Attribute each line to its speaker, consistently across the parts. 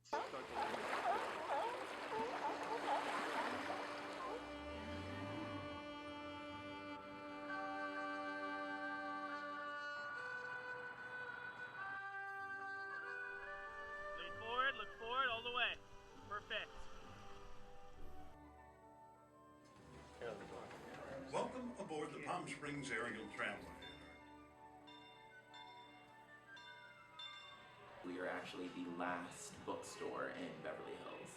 Speaker 1: Start the landing. Lean forward, look forward all the way. Perfect.
Speaker 2: Welcome aboard the Palm Springs Aerial Tramway.
Speaker 3: We are actually the last bookstore in Beverly Hills.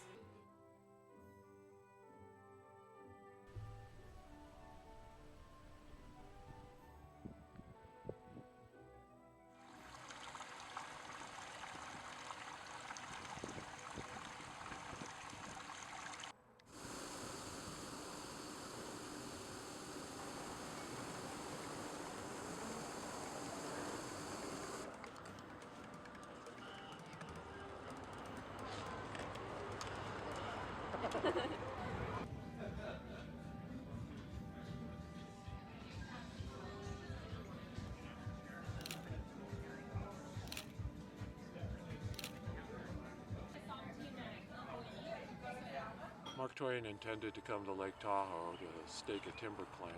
Speaker 4: Mark Twain intended to come to Lake Tahoe to stake a timber claim,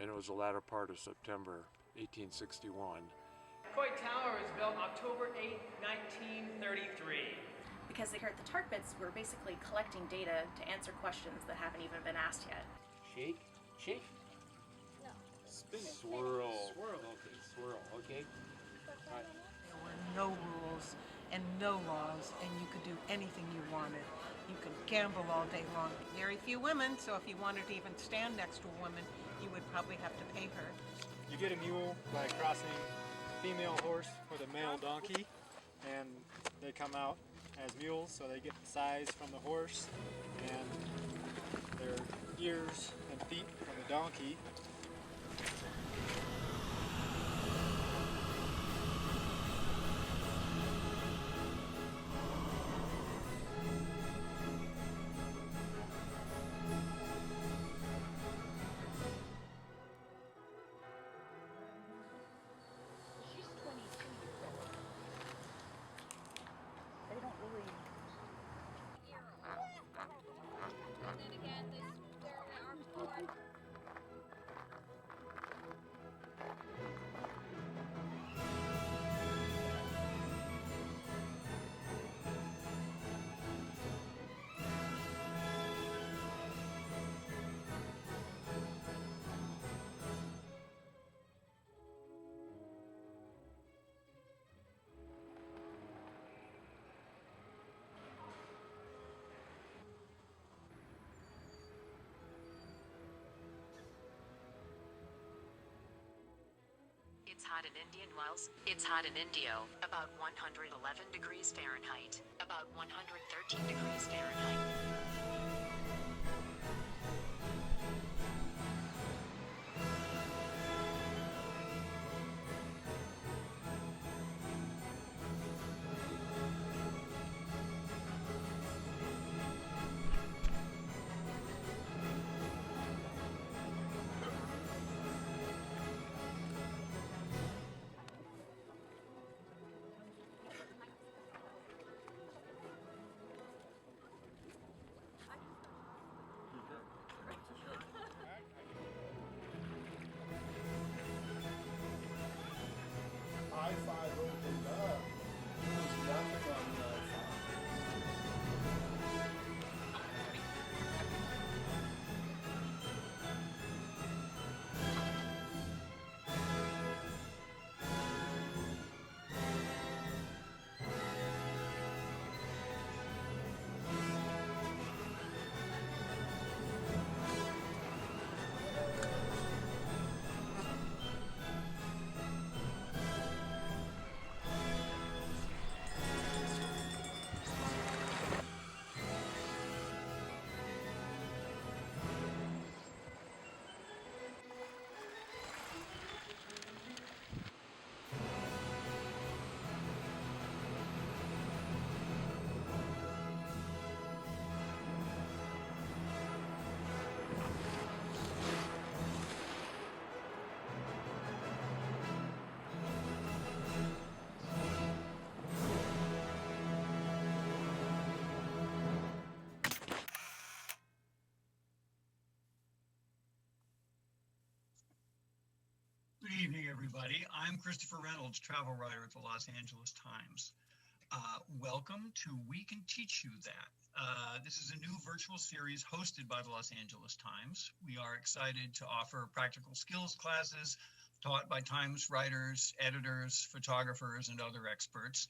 Speaker 4: and it was the latter part of September 1861.
Speaker 5: Coit Tower was built October 8, 1933.
Speaker 6: Because here at the Tar Pits, we're basically collecting data to answer questions that haven't even been asked yet.
Speaker 7: Shake, shake.
Speaker 1: No.
Speaker 7: Spin, swirl. Swirl, okay, swirl, okay. All right.
Speaker 8: There were no rules and no laws, and you could do anything you wanted. You could gamble all day long. Very few women, so if you wanted to even stand next to a woman, you would probably have to pay her.
Speaker 9: You get a mule by crossing female horse with a male donkey, and they come out as mules, so they get the size from the horse and their ears and feet from the donkey.
Speaker 10: She's 22 years old. They don't really.
Speaker 11: And then again, their arms forward.
Speaker 12: It's hot in Indian Wells. It's hot in Indio. About 111 degrees Fahrenheit. About 113 degrees Fahrenheit.
Speaker 11: I
Speaker 13: evening, everybody. I'm Christopher Reynolds, travel writer at the Los Angeles Times. Welcome to We Can Teach You That. This is a new virtual series hosted by the Los Angeles Times. We are excited to offer practical skills classes taught by Times writers, editors, photographers, and other experts.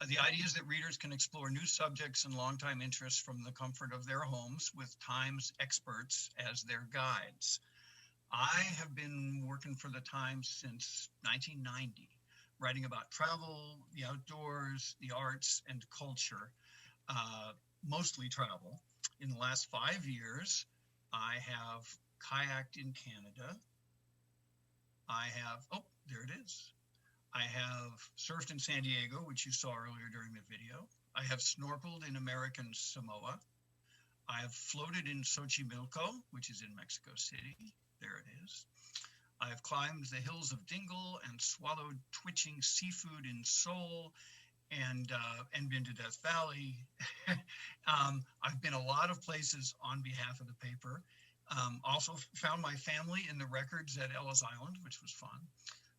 Speaker 13: The idea is that readers can explore new subjects and longtime interests from the comfort of their homes with Times experts as their guides. I have been working for the Times since 1990, writing about travel, the outdoors, the arts, and culture, mostly travel. In the last 5 years, I have kayaked in Canada. There it is. I have surfed in San Diego, which you saw earlier during the video. I have snorkeled in American Samoa. I have floated in Xochimilco, which is in Mexico City. There it is. I have climbed the hills of Dingle and swallowed twitching seafood in Seoul and been to Death Valley. I've been a lot of places on behalf of the paper. Also found my family in the records at Ellis Island, which was fun.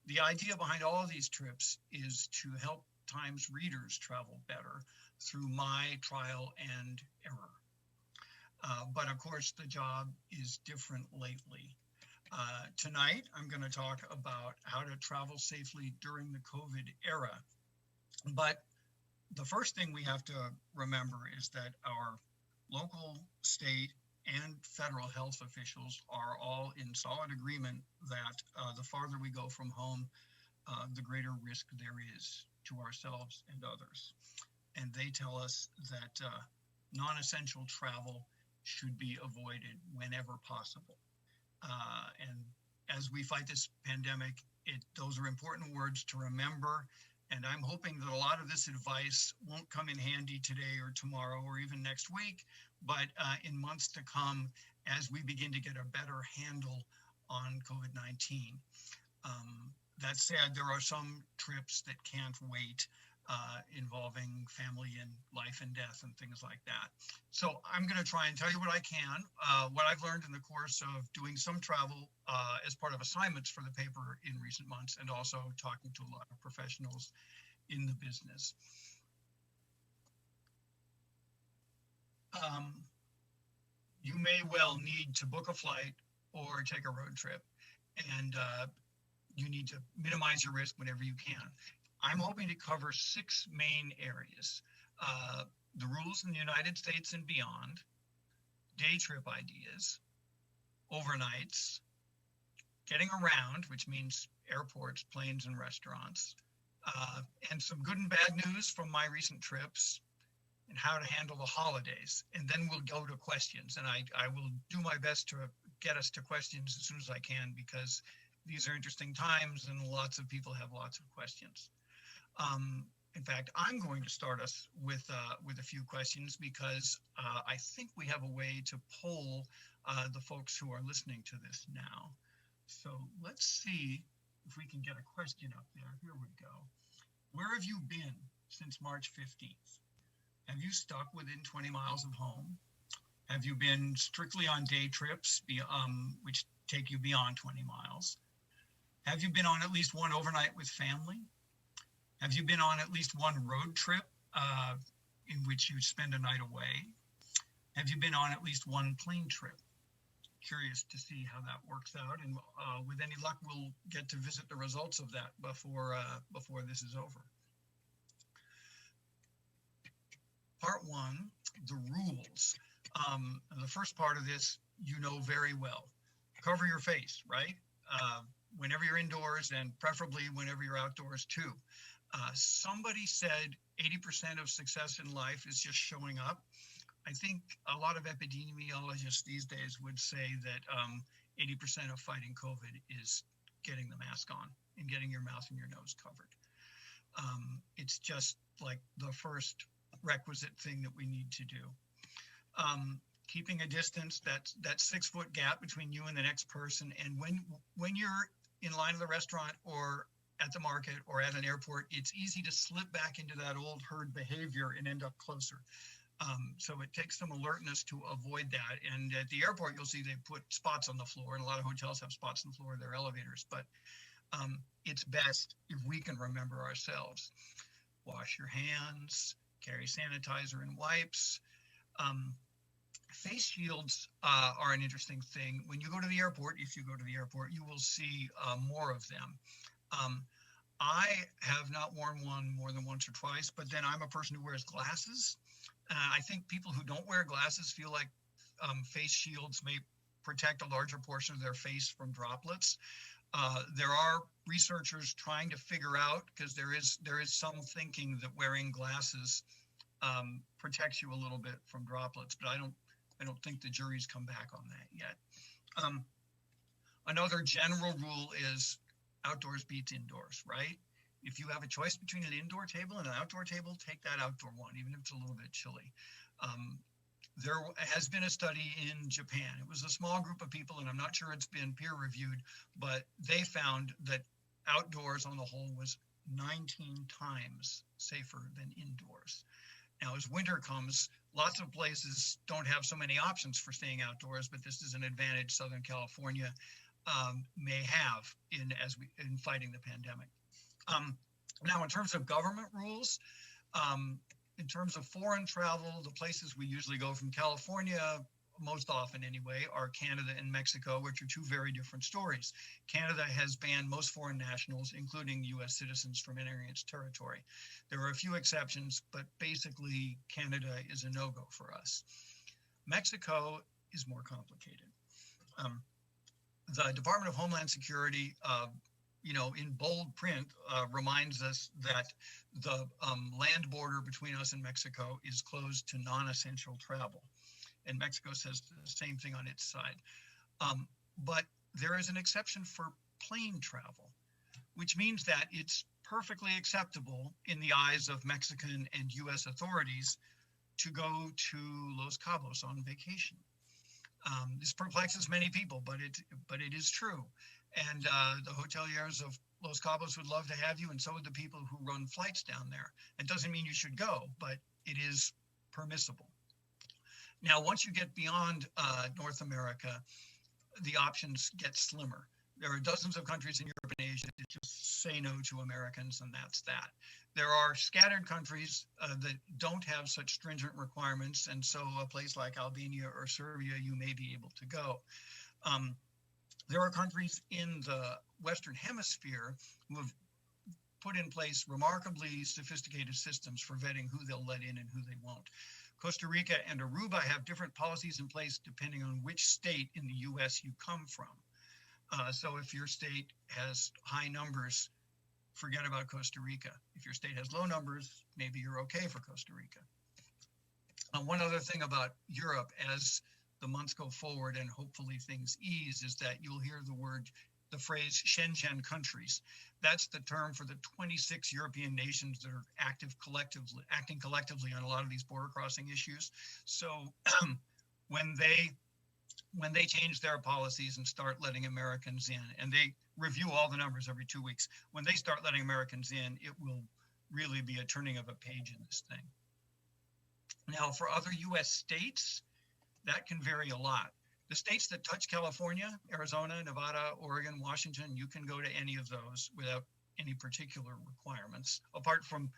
Speaker 13: The idea behind all of these trips is to help Times readers travel better through my trial and error. But of course, the job is different lately. Tonight, I'm going to talk about how to travel safely during the COVID era. But the first thing we have to remember is that our local, state, and federal health officials are all in solid agreement that the farther we go from home, the greater risk there is to ourselves and others. And they tell us that non-essential travel should be avoided whenever possible. And as we fight this pandemic, those are important words to remember. And I'm hoping that a lot of this advice won't come in handy today or tomorrow or even next week, but in months to come as we begin to get a better handle on COVID-19. That said, there are some trips that can't wait, involving family and life and death and things like that. So I'm going to try and tell you what I can, what I've learned in the course of doing some travel as part of assignments for the paper in recent months, and also talking to a lot of professionals in the business. You may well need to book a flight or take a road trip, and you need to minimize your risk whenever you can. I'm hoping to cover 6 main areas: the rules in the United States and beyond, day trip ideas, overnights, getting around, which means airports, planes, and restaurants, and some good and bad news from my recent trips, and how to handle the holidays. And then we'll go to questions, and I will do my best to get us to questions as soon as I can, because these are interesting times and lots of people have lots of questions. In fact, I'm going to start us with a few questions, because I think we have a way to poll the folks who are listening to this now. So let's see if we can get a question up there. Here we go. Where have you been since March 15th? Have you stuck within 20 miles of home? Have you been strictly on day trips, which take you beyond 20 miles? Have you been on at least one overnight with family? Have you been on at least one road trip in which you spend a night away? Have you been on at least one plane trip? Curious to see how that works out, and with any luck, we'll get to visit the results of that before this is over. Part 1, the rules. The first part of this, you know very well. Cover your face, right? Whenever you're indoors, and preferably whenever you're outdoors too. Somebody said 80% of success in life is just showing up. I think a lot of epidemiologists these days would say that 80% of fighting COVID is getting the mask on and getting your mouth and your nose covered. It's just like the first requisite thing that we need to do. Keeping a distance, that 6-foot gap between you and the next person. And when you're in line at the restaurant or at the market or at an airport, it's easy to slip back into that old herd behavior and end up closer. So it takes some alertness to avoid that. And at the airport, you'll see they put spots on the floor, and a lot of hotels have spots on the floor of their elevators. But it's best if we can remember ourselves. Wash your hands, carry sanitizer and wipes. Face shields are an interesting thing. When you go to the airport, if you go to the airport, you will see more of them. I have not worn one more than once or twice, but then I'm a person who wears glasses. I think people who don't wear glasses feel like face shields may protect a larger portion of their face from droplets. There are researchers trying to figure out, because there is some thinking that wearing glasses protects you a little bit from droplets, but I don't think the jury's come back on that yet. Another general rule is outdoors beats indoors, right? If you have a choice between an indoor table and an outdoor table, take that outdoor one, even if it's a little bit chilly. There has been a study in Japan. It was a small group of people, and I'm not sure it's been peer reviewed, but they found that outdoors on the whole was 19 times safer than indoors. Now, as winter comes, lots of places don't have so many options for staying outdoors, but this is an advantage Southern California may have in fighting the pandemic. Now, in terms of government rules, in terms of foreign travel, the places we usually go from California, most often anyway, are Canada and Mexico, which are two very different stories. Canada has banned most foreign nationals, including U.S. citizens, from entering its territory. There are a few exceptions, but basically Canada is a no-go for us. Mexico is more complicated. The Department of Homeland Security, in bold print, reminds us that the land border between us and Mexico is closed to non-essential travel. And Mexico says the same thing on its side. But there is an exception for plane travel, which means that it's perfectly acceptable in the eyes of Mexican and U.S. authorities to go to Los Cabos on vacation. This perplexes many people, but it is true. And the hoteliers of Los Cabos would love to have you, and so would the people who run flights down there. It doesn't mean you should go, but it is permissible. Now, once you get beyond North America, the options get slimmer. There are dozens of countries in Europe and Asia that just say no to Americans, and that's that. There are scattered countries that don't have such stringent requirements, and so a place like Albania or Serbia, you may be able to go. There are countries in the Western Hemisphere who have put in place remarkably sophisticated systems for vetting who they'll let in and who they won't. Costa Rica and Aruba have different policies in place depending on which state in the U.S. you come from. So if your state has high numbers, forget about Costa Rica. If your state has low numbers, maybe you're okay for Costa Rica. One other thing about Europe, as the months go forward and hopefully things ease, is that you'll hear the phrase Schengen countries. That's the term for the 26 European nations that are acting collectively on a lot of these border crossing issues. So when they change their policies and start letting Americans in, and they review all the numbers every 2 weeks, when they start letting Americans in, it will really be a turning of a page in this thing. Now, for other U.S. states, that can vary a lot. The states that touch California, Arizona, Nevada, Oregon, Washington, you can go to any of those without any particular requirements, apart from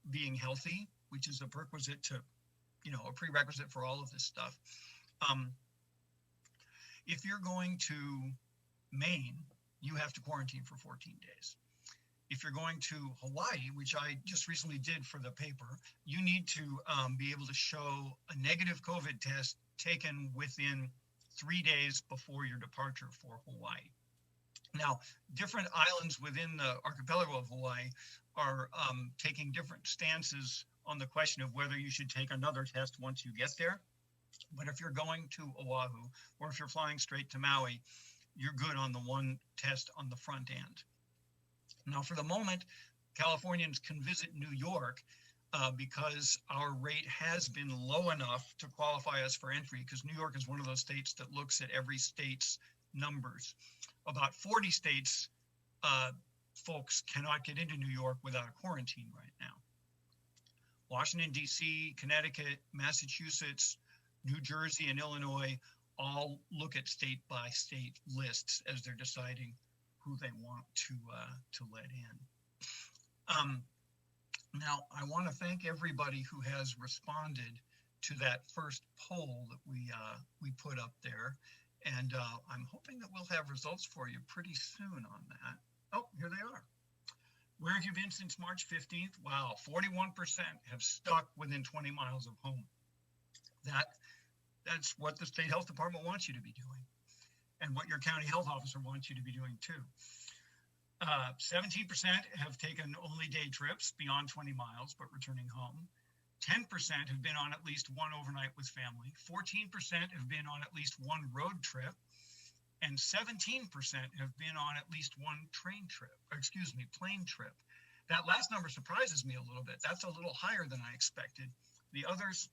Speaker 13: being healthy, which is a prerequisite to, a prerequisite for all of this stuff. If you're going to Maine, you have to quarantine for 14 days. If you're going to Hawaii, which I just recently did for the paper, you need to be able to show a negative COVID test taken within 3 days before your departure for Hawaii. Now, different islands within the archipelago of Hawaii are taking different stances on the question of whether you should take another test once you get there. But if you're going to Oahu, or if you're flying straight to Maui, you're good on the one test on the front end. Now, for the moment, Californians can visit New York because our rate has been low enough to qualify us for entry, because New York is one of those states that looks at every state's numbers. About 40 states, folks cannot get into New York without a quarantine right now. Washington, D.C., Connecticut, Massachusetts, New Jersey, and Illinois all look at state-by-state lists as they're deciding who they want to let in. Now, I want to thank everybody who has responded to that first poll that we put up there, and I'm hoping that we'll have results for you pretty soon on that. Oh, here they are. Where have you been since March 15th? Wow, 41% have stuck within 20 miles of home. That's what the state health department wants you to be doing, and what your county health officer wants you to be doing too. 17% have taken only day trips beyond 20 miles, but returning home. 10% have been on at least one overnight with family. 14% have been on at least one road trip. And 17% have been on at least one plane trip. That last number surprises me a little bit. That's a little higher than I expected. The others,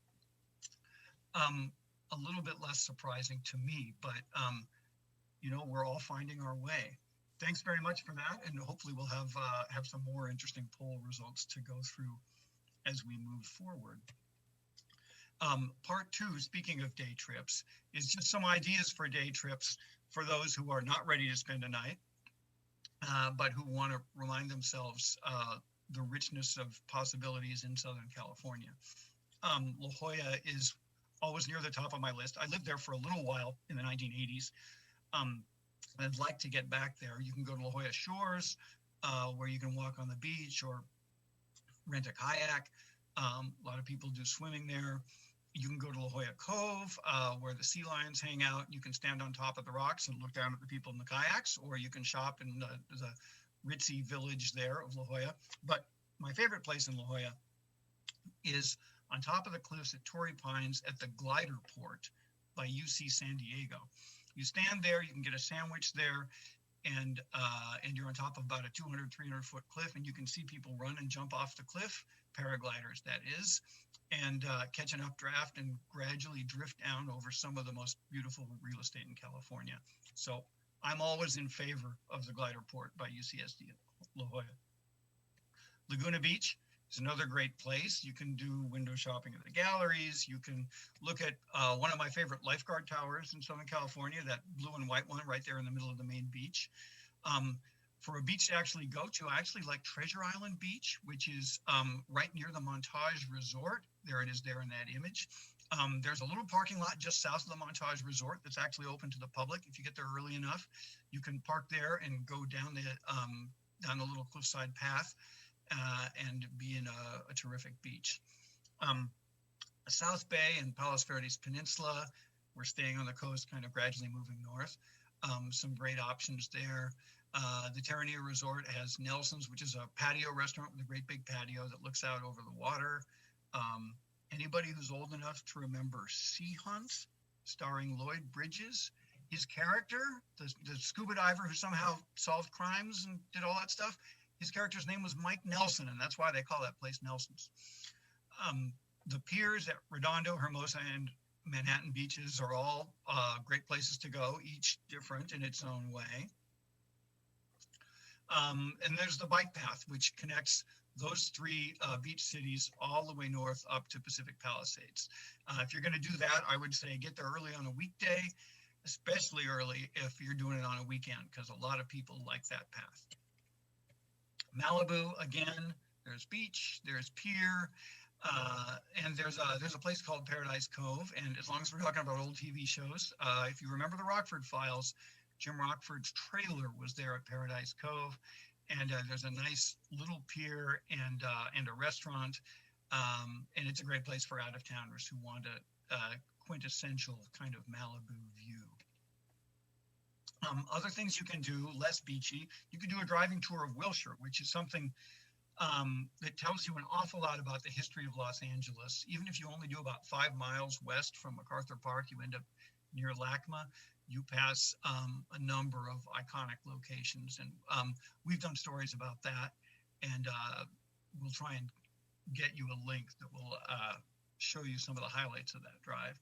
Speaker 13: a little bit less surprising to me, but we're all finding our way. Thanks very much for that, and hopefully we'll have some more interesting poll results to go through as we move forward. Part 2, speaking of day trips, is just some ideas for day trips for those who are not ready to spend a night, but who want to remind themselves the richness of possibilities in Southern California. La Jolla is always near the top of my list. I lived there for a little while in the 1980s. I'd like to get back there. You can go to La Jolla Shores, where you can walk on the beach or rent a kayak. A lot of people do swimming there. You can go to La Jolla Cove, where the sea lions hang out. You can stand on top of the rocks and look down at the people in the kayaks, or you can shop in the ritzy village there of La Jolla. But my favorite place in La Jolla is on top of the cliffs at Torrey Pines at the glider port by UC San Diego. You stand there, you can get a sandwich there, and you're on top of about a 200, 300-foot cliff, and you can see people run and jump off the cliff, paragliders that is, and catch an updraft and gradually drift down over some of the most beautiful real estate in California. So I'm always in favor of the glider port by UCSD La Jolla. Laguna Beach is another great place. You can do window shopping at the galleries. You can look at one of my favorite lifeguard towers in Southern California, that blue and white one right there in the middle of the main beach. For a beach to actually go to, I actually like Treasure Island Beach, which is right near the Montage Resort. There it is there in that image. There's a little parking lot just south of the Montage Resort that's actually open to the public. If you get there early enough, you can park there and go down the little cliffside path and be in a terrific beach. South Bay and Palos Verdes Peninsula, we're staying on the coast, kind of gradually moving north. Some great options there. The Terranea Resort has Nelson's, which is a patio restaurant with a great big patio that looks out over the water. Anybody who's old enough to remember Sea Hunt, starring Lloyd Bridges, his character, the scuba diver who somehow solved crimes and did all that stuff, his character's name was Mike Nelson, and that's why they call that place Nelson's. The piers at Redondo, Hermosa, and Manhattan beaches are all great places to go, each different in its own way. And there's the bike path, which connects those three beach cities all the way north up to Pacific Palisades. If you're going to do that, I would say get there early on a weekday, especially early if you're doing it on a weekend, because a lot of people like that path. Malibu, again, there's beach, there's pier, and there's a place called Paradise Cove. And as long as we're talking about old TV shows, if you remember the Rockford Files, Jim Rockford's trailer was there at Paradise Cove, and there's a nice little pier and a restaurant, and it's a great place for out-of-towners who want a quintessential kind of Malibu view. Other things you can do, less beachy, you can do a driving tour of Wilshire, which is something that tells you an awful lot about the history of Los Angeles. Even if you only do about 5 miles west from MacArthur Park, you end up near LACMA. You pass a number of iconic locations, and we've done stories about that, and we'll try and get you a link that will show you some of the highlights of that drive.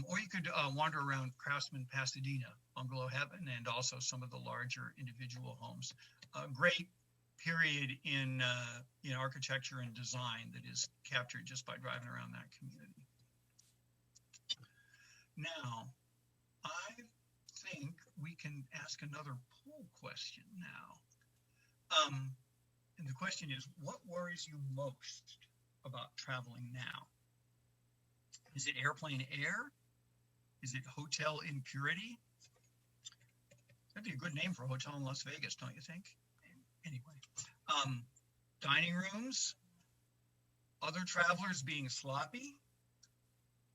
Speaker 13: Or you could wander around Craftsman, Pasadena, Bungalow Heaven, and also some of the larger individual homes. A great period in architecture and design that is captured just by driving around that community. Now, I think we can ask another poll question now. And the question is, what worries you most about traveling now? Is it airplane air? Is it hotel impurity? That'd be a good name for a hotel in Las Vegas, don't you think? Anyway, dining rooms, other travelers being sloppy,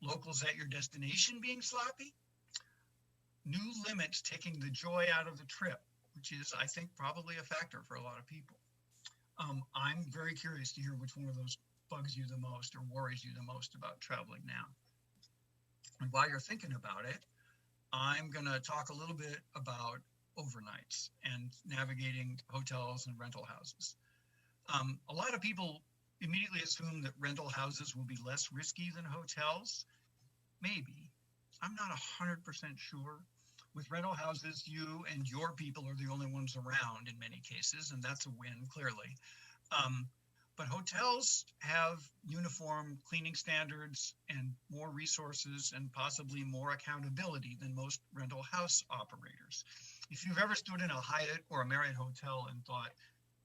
Speaker 13: locals at your destination being sloppy, new limits taking the joy out of the trip, which is, I think, probably a factor for a lot of people. I'm very curious to hear which one of those bugs you the most or worries you the most about traveling now. And while you're thinking about it, I'm going to talk a little bit about overnights and navigating hotels and rental houses. A lot of people immediately assume that rental houses will be less risky than hotels. Maybe. I'm not 100% sure. With rental houses, you and your people are the only ones around in many cases, and that's a win, clearly. But hotels have uniform cleaning standards and more resources and possibly more accountability than most rental house operators. If you've ever stood in a Hyatt or a Marriott hotel and thought,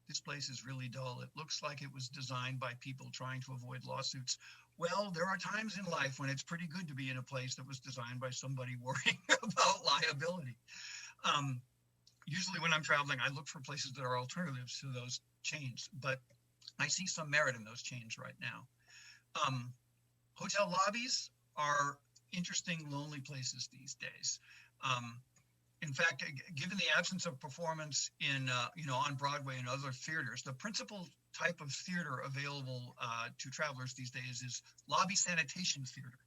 Speaker 13: this place is really dull, it looks like it was designed by people trying to avoid lawsuits. Well, there are times in life when it's pretty good to be in a place that was designed by somebody worrying about liability. Usually when I'm traveling, I look for places that are alternatives to those chains, but I see some merit in those chains right now. Hotel lobbies are interesting, lonely places these days. In fact, given the absence of performance in, on Broadway and other theaters, the principal type of theater available to travelers these days is lobby sanitation theater.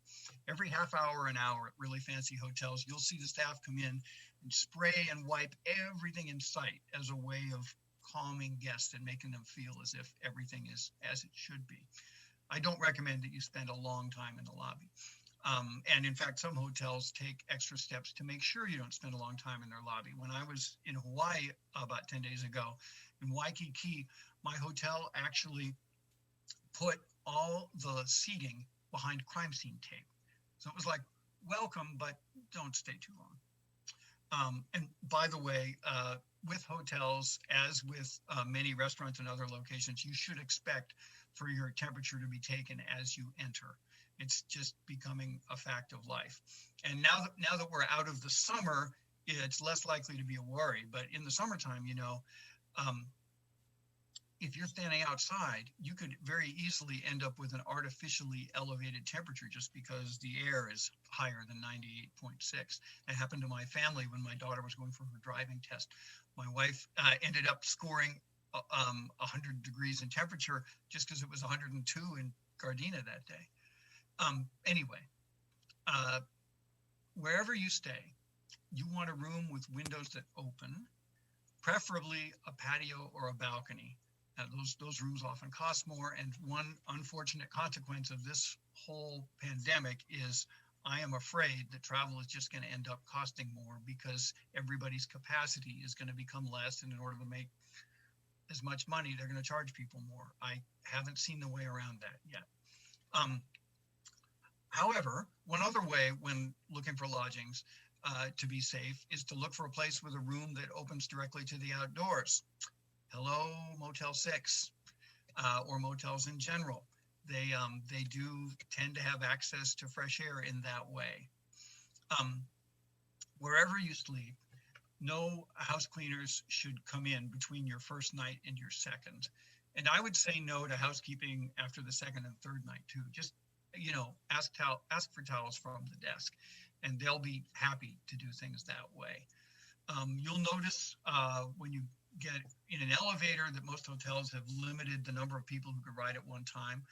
Speaker 13: Every half hour, an hour at really fancy hotels, you'll see the staff come in and spray and wipe everything in sight as a way of calming guests and making them feel as if everything is as it should be. I don't recommend that you spend a long time in the lobby. And in fact, some hotels take extra steps to make sure you don't spend a long time in their lobby. When I was in Hawaii about 10 days ago, in Waikiki, my hotel actually put all the seating behind crime scene tape. So it was like, welcome, but don't stay too long. And by the way, with hotels, as with many restaurants and other locations, you should expect for your temperature to be taken as you enter. It's just becoming a fact of life. And now that we're out of the summer, it's less likely to be a worry. But in the summertime, if you're standing outside, you could very easily end up with an artificially elevated temperature just because the air is higher than 98.6. That happened to my family when my daughter was going for her driving test. My wife ended up scoring 100 degrees in temperature just because it was 102 in Gardena that day. Anyway, wherever you stay, you want a room with windows that open, preferably a patio or a balcony. Those rooms often cost more, and one unfortunate consequence of this whole pandemic is I am afraid that travel is just going to end up costing more because everybody's capacity is going to become less, and in order to make as much money, they're going to charge people more. I haven't seen the way around that yet. However, one other way when looking for lodgings to be safe is to look for a place with a room that opens directly to the outdoors. Hello, Motel 6 or motels in general. They do tend to have access to fresh air in that way. Wherever you sleep, no house cleaners should come in between your first night and your second. And I would say no to housekeeping after the second and third night too. Just ask for towels from the desk, and they'll be happy to do things that way. You'll notice when you get in an elevator that most hotels have limited the number of people who could ride at one time,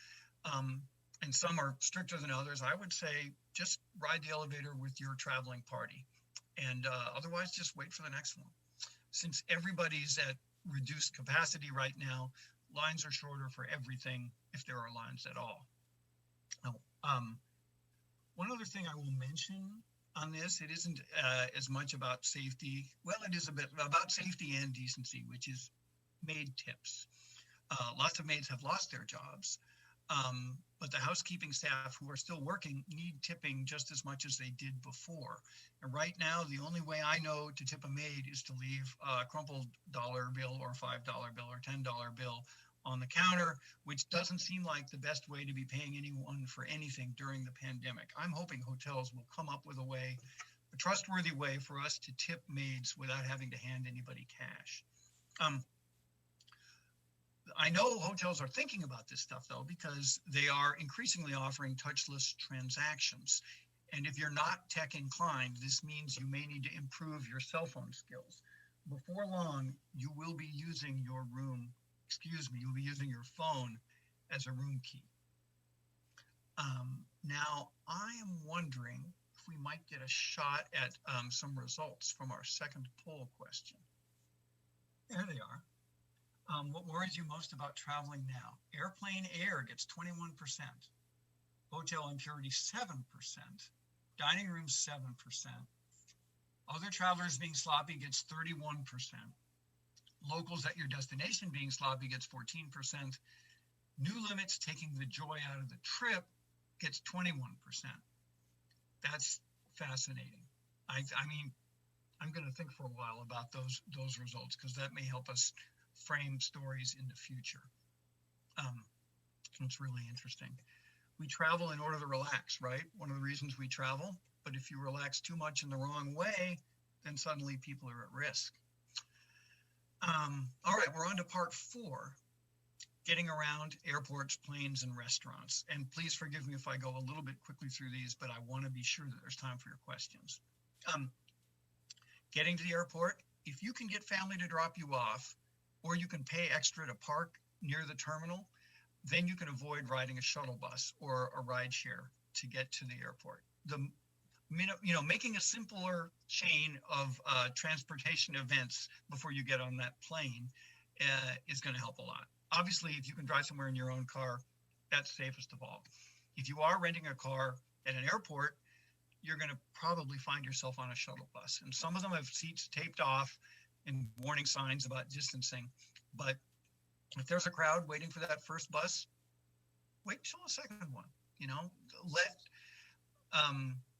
Speaker 13: and some are stricter than others. I would say just ride the elevator with your traveling party, and otherwise just wait for the next one. Since everybody's at reduced capacity right now, lines are shorter for everything if there are lines at all. One other thing I will mention on this, it isn't as much about safety. Well, it is a bit about safety and decency, which is maid tips. Lots of maids have lost their jobs, but the housekeeping staff who are still working need tipping just as much as they did before. And right now, the only way I know to tip a maid is to leave a crumpled dollar bill or $5 bill or $10 bill on the counter, which doesn't seem like the best way to be paying anyone for anything during the pandemic. I'm hoping hotels will come up with a trustworthy way for us to tip maids without having to hand anybody cash. I know hotels are thinking about this stuff though, because they are increasingly offering touchless transactions. And if you're not tech inclined, this means you may need to improve your cell phone skills. Before long, you will be using your you'll be using your phone as a room key. Now, I am wondering if we might get a shot at some results from our second poll question. There they are. What worries you most about traveling now? Airplane air gets 21%, hotel impurity 7%, dining room 7%, other travelers being sloppy gets 31%, locals at your destination being sloppy gets 14%, new limits taking the joy out of the trip gets 21%. That's fascinating. I mean, I'm going to think for a while about those results, because that may help us frame stories in the future. It's really interesting. We travel in order to relax, right? One of the reasons we travel, but if you relax too much in the wrong way, then suddenly people are at risk. All right, we're on to part 4, getting around airports, planes, and restaurants. And please forgive me if I go a little bit quickly through these, but I want to be sure that there's time for your questions. Getting to the airport, if you can get family to drop you off, or you can pay extra to park near the terminal, then you can avoid riding a shuttle bus or a ride share to get to the airport. Making a simpler chain of transportation events before you get on that plane is going to help a lot. Obviously, if you can drive somewhere in your own car, that's safest of all. If you are renting a car at an airport, you're going to probably find yourself on a shuttle bus. And some of them have seats taped off and warning signs about distancing. But if there's a crowd waiting for that first bus, wait till the second one.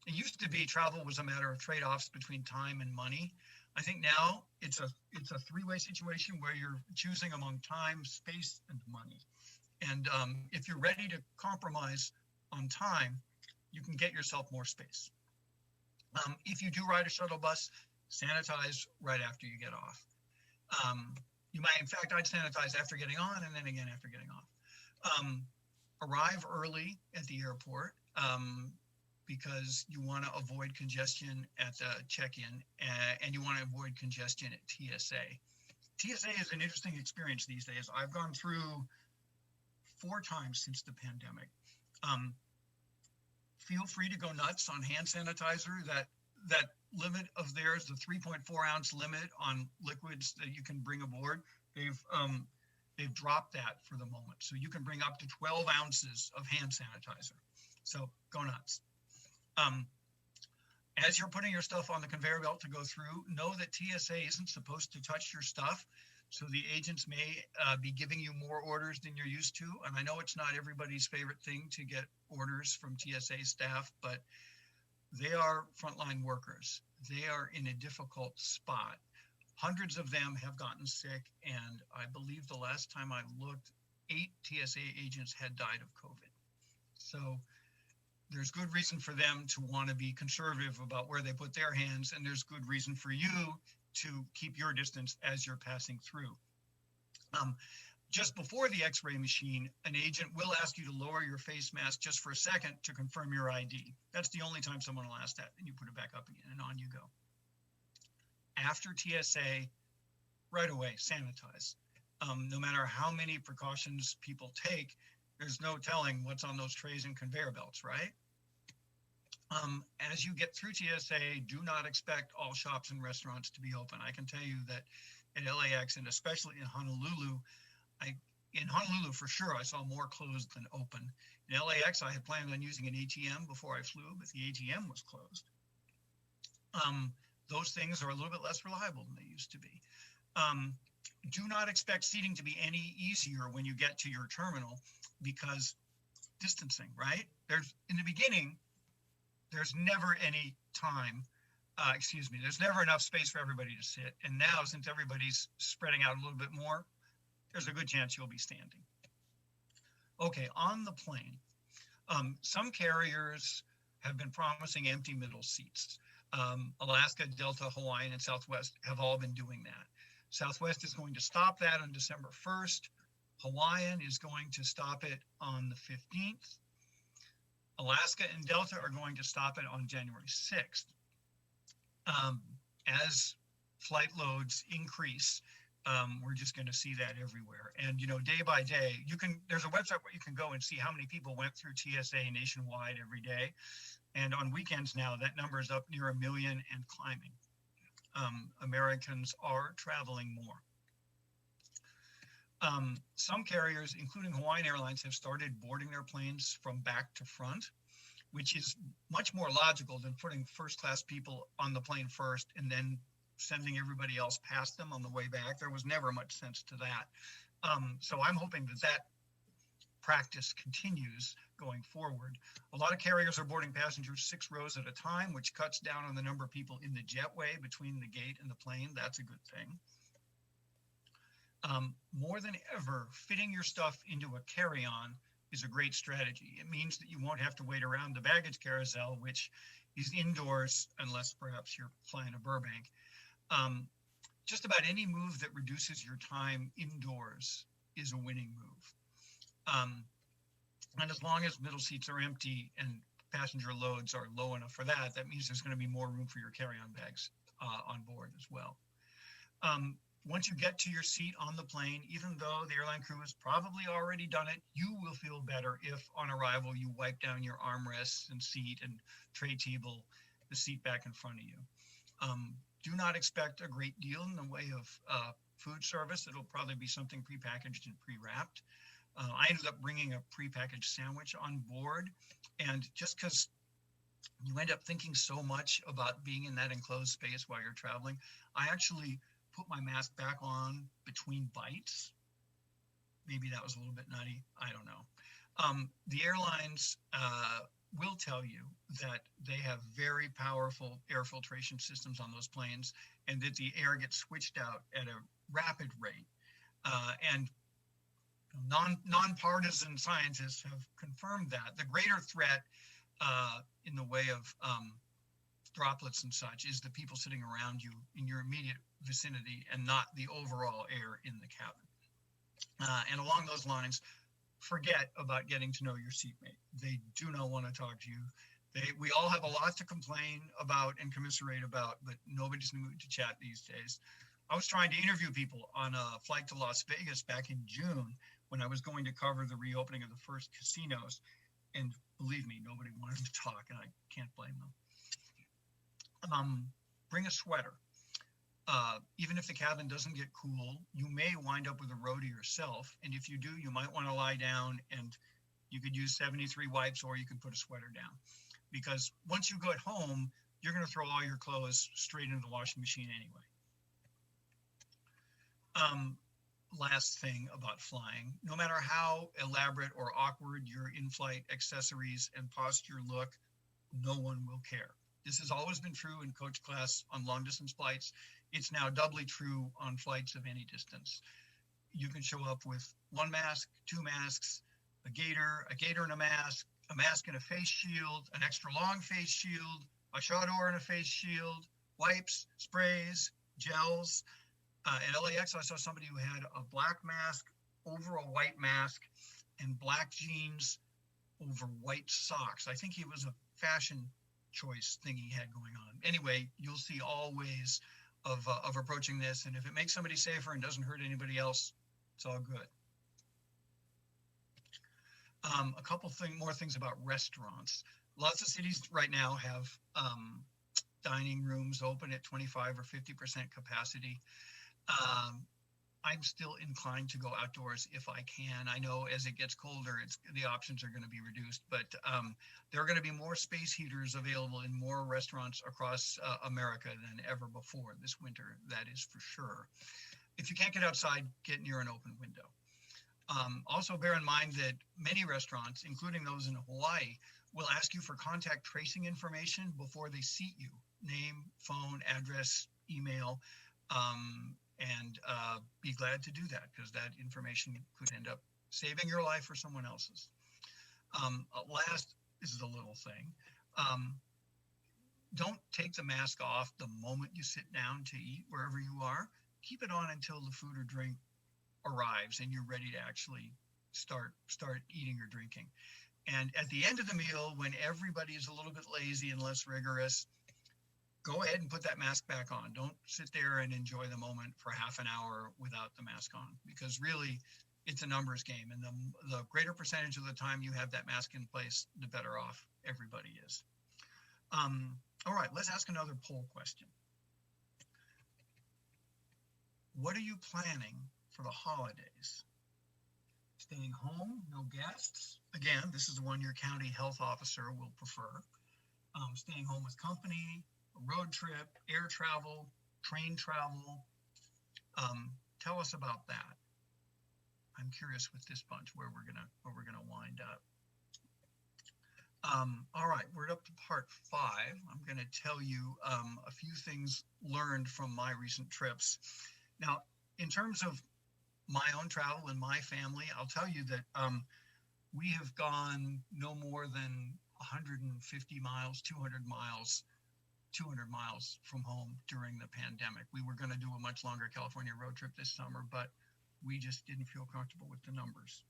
Speaker 13: It used to be travel was a matter of trade-offs between time and money. I think now it's a three-way situation where you're choosing among time, space, and money. And if you're ready to compromise on time, you can get yourself more space. If you do ride a shuttle bus, sanitize right after you get off. You might, in fact, I'd sanitize after getting on and then again after getting off. Arrive early at the airport because you want to avoid congestion at the check-in and you want to avoid congestion at TSA. TSA is an interesting experience these days. I've gone through 4 times since the pandemic. Feel free to go nuts on hand sanitizer. That limit of theirs, the 3.4 ounce limit on liquids that you can bring aboard, they've dropped that for the moment. So you can bring up to 12 ounces of hand sanitizer. So go nuts. As you're putting your stuff on the conveyor belt to go through, know that TSA isn't supposed to touch your stuff. So the agents may be giving you more orders than you're used to. And I know it's not everybody's favorite thing to get orders from TSA staff, but they are frontline workers. They are in a difficult spot. Hundreds of them have gotten sick. And I believe the last time I looked, 8 TSA agents had died of COVID. So there's good reason for them to want to be conservative about where they put their hands. And there's good reason for you to keep your distance as you're passing through. Just before the x-ray machine, an agent will ask you to lower your face mask just for a second to confirm your ID. That's the only time someone will ask that, and you put it back up again, and on you go. After TSA, right away, sanitize. No matter how many precautions people take, there's no telling what's on those trays and conveyor belts, right? As you get through TSA, do not expect all shops and restaurants to be open. I can tell you that at LAX, and especially in Honolulu, for sure, I saw more closed than open. In LAX, I had planned on using an ATM before I flew, but the ATM was closed. Those things are a little bit less reliable than they used to be. Do not expect seating to be any easier when you get to your terminal, because distancing, right? There's in the beginning, there's never any time, there's never enough space for everybody to sit. And now, since everybody's spreading out a little bit more, there's a good chance you'll be standing. Okay, on the plane, some carriers have been promising empty middle seats. Alaska, Delta, Hawaiian, and Southwest have all been doing that. Southwest is going to stop that on December 1st. Hawaiian is going to stop it on the 15th. Alaska and Delta are going to stop it on January 6th. As flight loads increase, we're just going to see that everywhere. And, you know, day by day, there's a website where you can go and see how many people went through TSA nationwide every day. And on weekends now, that number is up near 1 million and climbing. Americans are traveling more. Some carriers, including Hawaiian Airlines, have started boarding their planes from back to front, which is much more logical than putting first-class people on the plane first and then sending everybody else past them on the way back. There was never much sense to that. So I'm hoping that practice continues going forward. A lot of carriers are boarding passengers 6 rows at a time, which cuts down on the number of people in the jetway between the gate and the plane. That's a good thing. More than ever, fitting your stuff into a carry-on is a great strategy. It means that you won't have to wait around the baggage carousel, which is indoors, unless perhaps you're flying to Burbank. Just about any move that reduces your time indoors is a winning move. And as long as middle seats are empty and passenger loads are low enough for that, that means there's going to be more room for your carry-on bags on board as well. Once you get to your seat on the plane, even though the airline crew has probably already done it, you will feel better if on arrival you wipe down your armrests and seat and tray table, the seat back in front of you. Do not expect a great deal in the way of food service. It'll probably be something prepackaged and pre-wrapped. I ended up bringing a prepackaged sandwich on board, and just because you end up thinking so much about being in that enclosed space while you're traveling, I actually put my mask back on between bites. Maybe that was a little bit nutty. I don't know. The airlines will tell you that they have very powerful air filtration systems on those planes, and that the air gets switched out at a rapid rate. And nonpartisan scientists have confirmed that. The greater threat in the way of droplets and such is the people sitting around you in your immediate vicinity and not the overall air in the cabin. And along those lines, forget about getting to know your seatmate. They do not want to talk to you. We all have a lot to complain about and commiserate about, but nobody's in the mood to chat these days. I was trying to interview people on a flight to Las Vegas back in June when I was going to cover the reopening of the first casinos. And believe me, nobody wanted to talk, and I can't blame them. Bring a sweater. Even if the cabin doesn't get cool, you may wind up with a row to yourself. And if you do, you might want to lie down, and you could use 73 wipes, or you can put a sweater down. Because once you get home, you're going to throw all your clothes straight into the washing machine anyway. Last thing about flying, no matter how elaborate or awkward your in-flight accessories and posture look, no one will care. This has always been true in coach class on long distance flights. It's now doubly true on flights of any distance. You can show up with 1 mask, 2 masks, a gaiter and a mask and a face shield, an extra long face shield, a chador and a face shield, wipes, sprays, gels. At LAX, I saw somebody who had a black mask over a white mask and black jeans over white socks. I think he was a fashion choice thing he had going on. Anyway, you'll see all ways of approaching this, and if it makes somebody safer and doesn't hurt anybody else, it's all good. A couple more things about restaurants. Lots of cities right now have dining rooms open at 25 or 50% capacity. I'm still inclined to go outdoors if I can. I know as it gets colder, the options are going to be reduced, but there are going to be more space heaters available in more restaurants across America than ever before this winter. That is for sure. If you can't get outside, get near an open window. Also bear in mind that many restaurants, including those in Hawaii, will ask you for contact tracing information before they seat you: name, phone, address, email, and be glad to do that, because that information could end up saving your life or someone else's. Last, this is a little thing. Don't take the mask off the moment you sit down to eat wherever you are. Keep it on until the food or drink arrives and you're ready to actually start eating or drinking. And at the end of the meal, when everybody is a little bit lazy and less rigorous, go ahead and put that mask back on. Don't sit there and enjoy the moment for half an hour without the mask on, because really it's a numbers game. And the greater percentage of the time you have that mask in place, the better off everybody is. All right, let's ask another poll question. What are you planning for the holidays? Staying home, no guests? Again, this is the one your county health officer will prefer. Staying home with company, a road trip, air travel, train travel. Tell us about that. I'm curious with this bunch where we're gonna wind up. All right, we're up to part 5. I'm going to tell you a few things learned from my recent trips. Now, in terms of my own travel and my family, I'll tell you that we have gone no more than 150 miles, 200 miles from home during the pandemic. We were going to do a much longer California road trip this summer, but we just didn't feel comfortable with the numbers.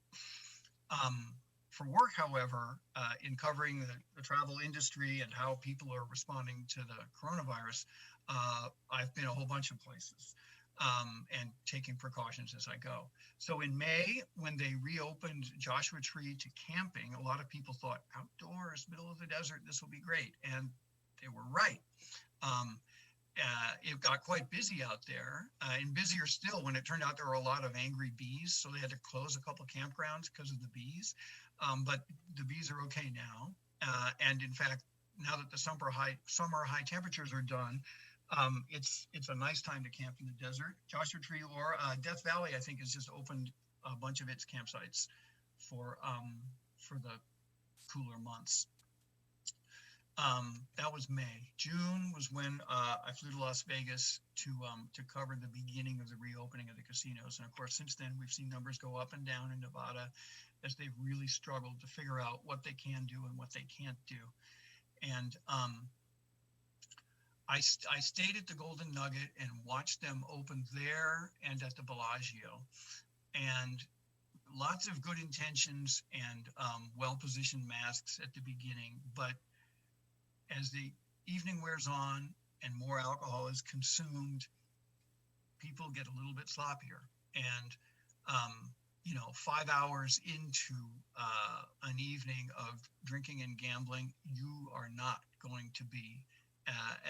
Speaker 13: For work, however, in covering the travel industry and how people are responding to the coronavirus, I've been a whole bunch of places and taking precautions as I go. So in May, when they reopened Joshua Tree to camping, a lot of people thought, outdoors, middle of the desert, this will be great. And they were right. It got quite busy out there, and busier still when it turned out there were a lot of angry bees, so they had to close a couple campgrounds because of the bees. But the bees are okay now, and in fact, now that the summer high temperatures are done, it's a nice time to camp in the desert. Joshua Tree or Death Valley, I think, has just opened a bunch of its campsites for the cooler months. That was May. June was when I flew to Las Vegas to cover the beginning of the reopening of the casinos. And of course, since then, we've seen numbers go up and down in Nevada as they've really struggled to figure out what they can do and what they can't do. And I stayed at the Golden Nugget and watched them open there and at the Bellagio. And lots of good intentions and well-positioned masks at the beginning, but as the evening wears on and more alcohol is consumed, people get a little bit sloppier. And, 5 hours into an evening of drinking and gambling, you are not going to be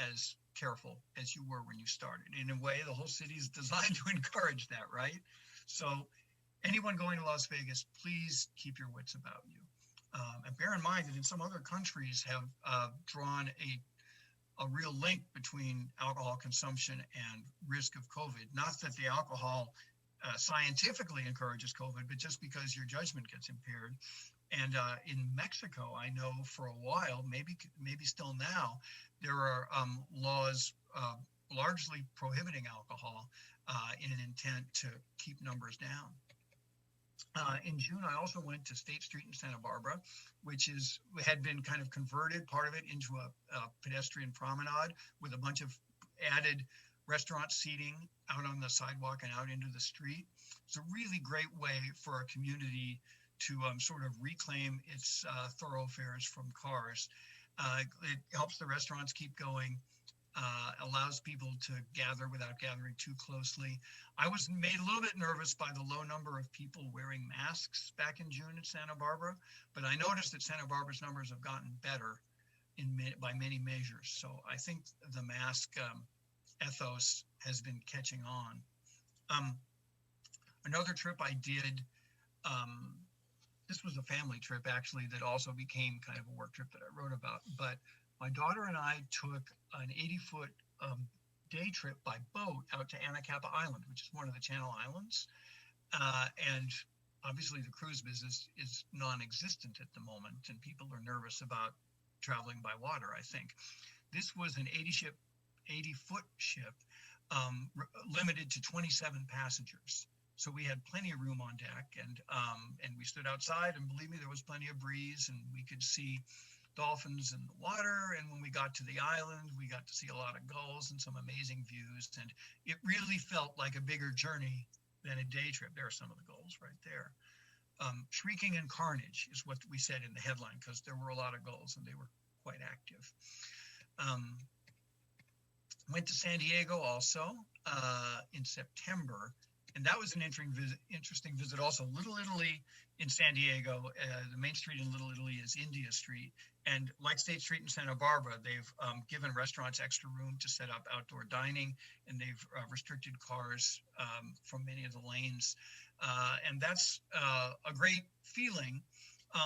Speaker 13: as careful as you were when you started. In a way, the whole city is designed to encourage that, right? So anyone going to Las Vegas, please keep your wits about you. And bear in mind that in some other countries have drawn a real link between alcohol consumption and risk of COVID. Not that the alcohol scientifically encourages COVID, but just because your judgment gets impaired. And in Mexico, I know for a while, maybe still now, there are laws largely prohibiting alcohol in an intent to keep numbers down. In June, I also went to State Street in Santa Barbara, which had been kind of converted, part of it, into a pedestrian promenade with a bunch of added restaurant seating out on the sidewalk and out into the street. It's a really great way for a community to sort of reclaim its thoroughfares from cars. It helps the restaurants keep going, allows people to gather without gathering too closely. I was made a little bit nervous by the low number of people wearing masks back in June in Santa Barbara, but I noticed that Santa Barbara's numbers have gotten better by many measures. So I think the mask ethos has been catching on. Another trip I did, this was a family trip actually that also became kind of a work trip that I wrote about, but my daughter and I took an 80-foot day trip by boat out to Anacapa Island, which is one of the Channel Islands. And obviously the cruise business is non-existent at the moment, and people are nervous about traveling by water, I think. This was an 80-foot ship, limited to 27 passengers. So we had plenty of room on deck, and we stood outside, and believe me, there was plenty of breeze, and we could see dolphins in the water. And when we got to the island, we got to see a lot of gulls and some amazing views. And it really felt like a bigger journey than a day trip. There are some of the gulls right there. Shrieking and carnage is what we said in the headline, because there were a lot of gulls and they were quite active. Went to San Diego also in September, and that was an interesting visit also. Little Italy in San Diego, the main street in Little Italy is India Street, and like State Street in Santa Barbara, they've given restaurants extra room to set up outdoor dining, and they've restricted cars from many of the lanes, and that's a great feeling.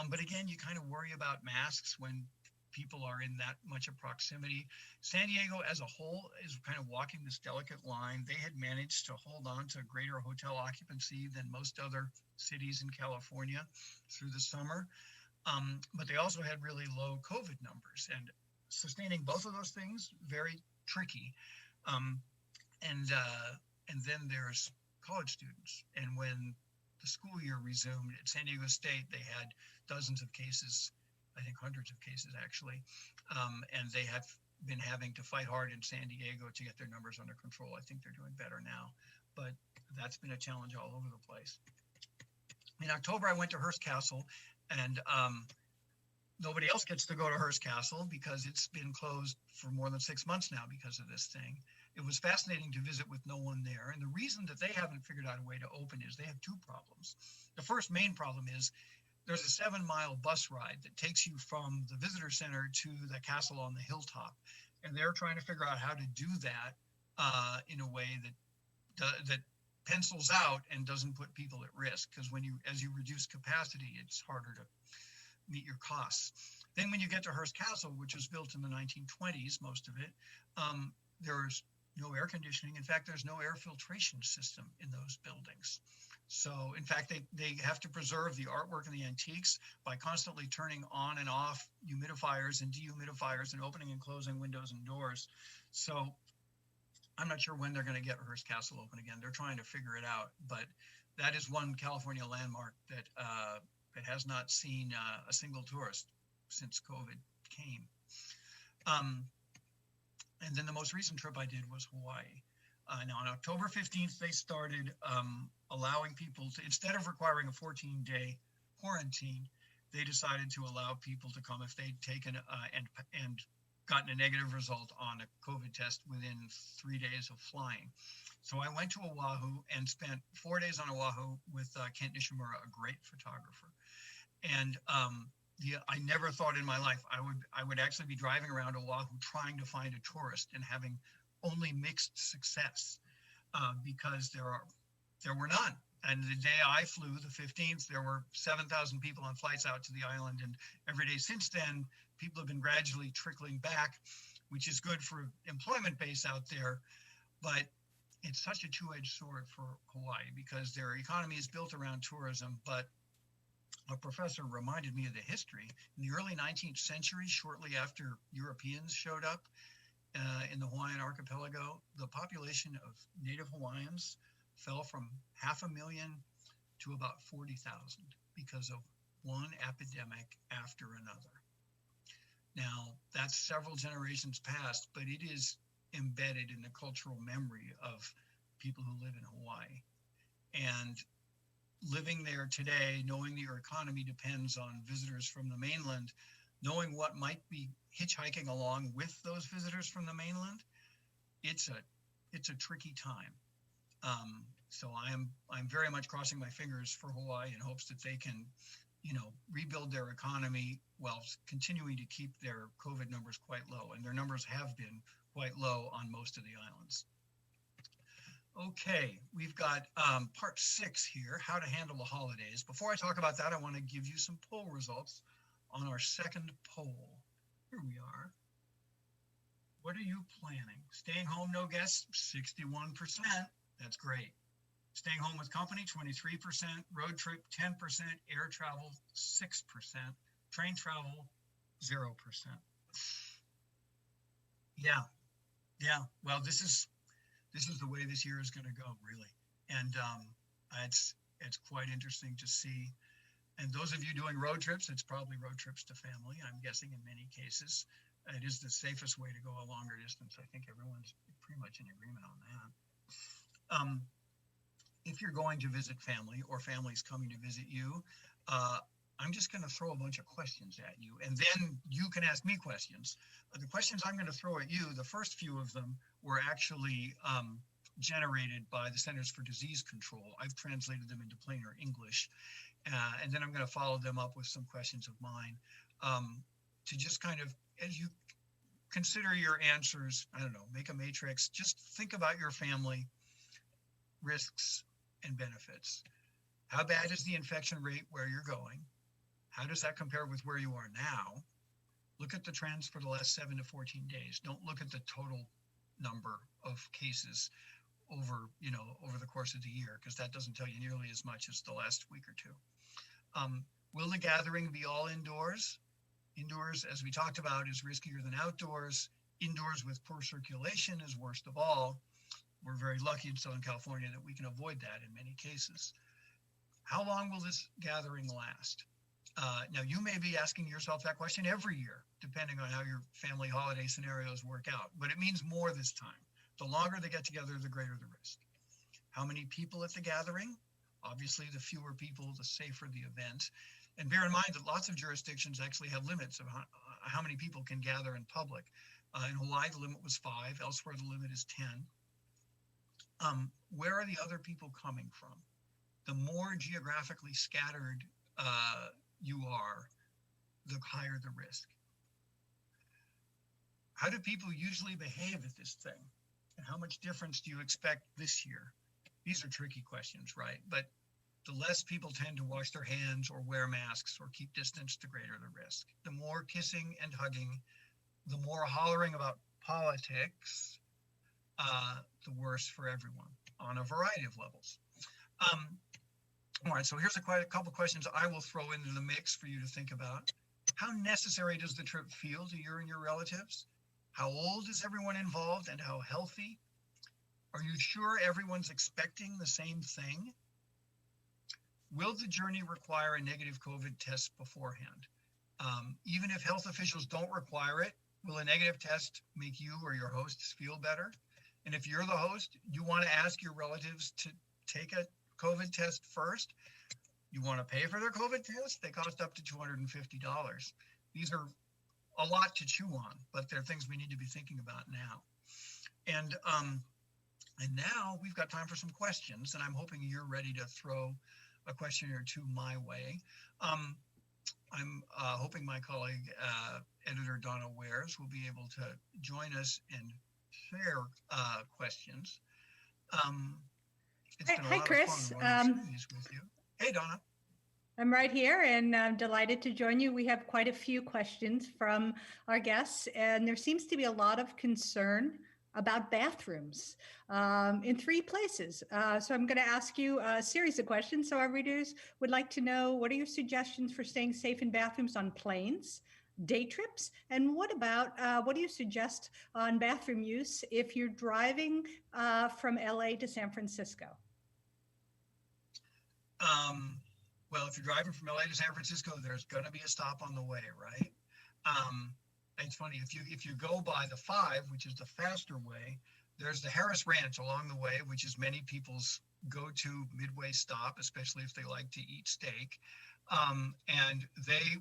Speaker 13: But again, you kind of worry about masks when people are in that much of proximity. San Diego as a whole is kind of walking this delicate line. They had managed to hold on to greater hotel occupancy than most other cities in California through the summer. But they also had really low COVID numbers, and sustaining both of those things, very tricky. And then there's college students. And when the school year resumed at San Diego State, they had dozens of cases, I think hundreds of cases actually, and they have been having to fight hard in San Diego to get their numbers under control. I think they're doing better now, but that's been a challenge all over the place. In October, I went to Hearst Castle, and nobody else gets to go to Hearst Castle because it's been closed for more than 6 months now because of this thing. It was fascinating to visit with no one there. And the reason that they haven't figured out a way to open is they have two problems. The first main problem is there's a 7-mile bus ride that takes you from the visitor center to the castle on the hilltop. And they're trying to figure out how to do that in a way that pencils out and doesn't put people at risk. Because as you reduce capacity, it's harder to meet your costs. Then when you get to Hearst Castle, which was built in the 1920s, most of it, there's no air conditioning. In fact, there's no air filtration system in those buildings. So in fact, they have to preserve the artwork and the antiques by constantly turning on and off humidifiers and dehumidifiers and opening and closing windows and doors. So I'm not sure when they're going to get Hearst Castle open again. They're trying to figure it out, but that is one California landmark that has not seen a single tourist since COVID came. And then the most recent trip I did was Hawaii. Now on October 15th, they started allowing people to, instead of requiring a 14-day quarantine, they decided to allow people to come if they'd taken and gotten a negative result on a COVID test within 3 days of flying. So I went to Oahu and spent 4 days on Oahu with Kent Nishimura, a great photographer. And I never thought in my life I would actually be driving around Oahu trying to find a tourist and having only mixed success because there were none. And the day I flew, the 15th, there were 7,000 people on flights out to the island. And every day since then, people have been gradually trickling back, which is good for employment base out there. But it's such a two-edged sword for Hawaii because their economy is built around tourism. But a professor reminded me of the history. In the early 19th century, shortly after Europeans showed up in the Hawaiian archipelago, the population of native Hawaiians fell from 500,000 to about 40,000 because of one epidemic after another. Now, that's several generations past, but it is embedded in the cultural memory of people who live in Hawaii. And living there today, knowing that your economy depends on visitors from the mainland, knowing what might be hitchhiking along with those visitors from the mainland, it's a tricky time. So I'm very much crossing my fingers for Hawaii in hopes that they can, rebuild their economy while continuing to keep their COVID numbers quite low. And their numbers have been quite low on most of the islands. Okay, we've got part 6 here, how to handle the holidays. Before I talk about that, I want to give you some poll results on our second poll. Here we are. What are you planning? Staying home, no guests, 61%. That's great. Staying home with company, 23%. Road trip, 10%. Air travel, 6%. Train travel, 0%. Yeah, yeah. Well, this is the way this year is going to go, really, and it's quite interesting to see. And those of you doing road trips, it's probably road trips to family. I'm guessing in many cases, it is the safest way to go a longer distance. I think everyone's pretty much in agreement on that. If you're going to visit family or family's coming to visit you, I'm just going to throw a bunch of questions at you, and then you can ask me questions. The questions I'm going to throw at you, the first few of them were actually generated by the Centers for Disease Control. I've translated them into plainer English, and then I'm going to follow them up with some questions of mine to just kind of, as you consider your answers, I don't know, make a matrix, just think about your family, risks and benefits. How bad is the infection rate where you're going? How does that compare with where you are now? Look at the trends for the last 7 to 14 days. Don't look at the total number of cases over the course of the year, because that doesn't tell you nearly as much as the last week or two. Will the gathering be all indoors? Indoors, as we talked about, is riskier than outdoors. Indoors with poor circulation is worst of all. We're very lucky in Southern California that we can avoid that in many cases. How long will this gathering last? Now, you may be asking yourself that question every year, depending on how your family holiday scenarios work out, but it means more this time. The longer they get together, the greater the risk. How many people at the gathering? Obviously, the fewer people, the safer the event. And bear in mind that lots of jurisdictions actually have limits of how many people can gather in public. In Hawaii, the limit was 5. Elsewhere, the limit is 10. Where are the other people coming from? The more geographically scattered you are, the higher the risk. How do people usually behave at this thing? And how much difference do you expect this year? These are tricky questions, right? But the less people tend to wash their hands or wear masks or keep distance, the greater the risk. The more kissing and hugging, the more hollering about politics, the worse for everyone on a variety of levels. All right, so here's a couple questions I will throw into the mix for you to think about. How necessary does the trip feel to you and your relatives? How old is everyone involved and how healthy? Are you sure everyone's expecting the same thing? Will the journey require a negative COVID test beforehand? Even if health officials don't require it, will a negative test make you or your hosts feel better? And if you're the host, you want to ask your relatives to take a COVID test first. You want to pay for their COVID test? They cost up to $250. These are a lot to chew on, but they're things we need to be thinking about now. And now we've got time for some questions, and I'm hoping you're ready to throw a question or two my way. I'm hoping my colleague, editor Donna Wares, will be able to join us and share questions.
Speaker 14: Hi, Chris.
Speaker 13: With you. Hey, Donna.
Speaker 14: I'm right here, and I'm delighted to join you. We have quite a few questions from our guests, and there seems to be a lot of concern about bathrooms in 3 places. So I'm going to ask you a series of questions. So our readers would like to know, what are your suggestions for staying safe in bathrooms on planes, day trips? And what do you suggest on bathroom use if you're driving from LA to San Francisco?
Speaker 13: Well, if you're driving from LA to San Francisco, there's going to be a stop on the way, right? It's funny, if you go by the 5, which is the faster way, there's the Harris Ranch along the way, which is many people's go-to midway stop, especially if they like to eat steak. And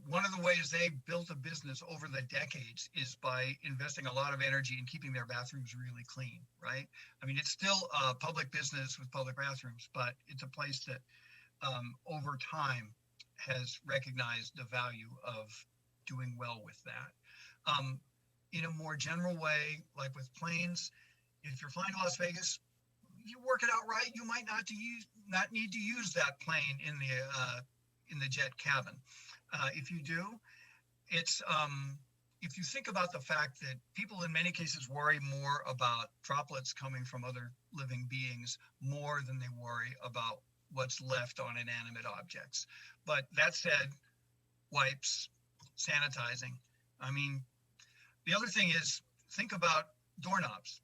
Speaker 13: one of the ways they built a business over the decades is by investing a lot of energy in keeping their bathrooms really clean, right? I mean, it's still a public business with public bathrooms, but it's a place that over time has recognized the value of doing well with that. In a more general way, like with planes, if you're flying to Las Vegas, you work it out right, you might not need to use that plane in the jet cabin. If you do, it's if you think about the fact that people in many cases worry more about droplets coming from other living beings more than they worry about what's left on inanimate objects. But that said, wipes, sanitizing. I mean, the other thing is think about doorknobs,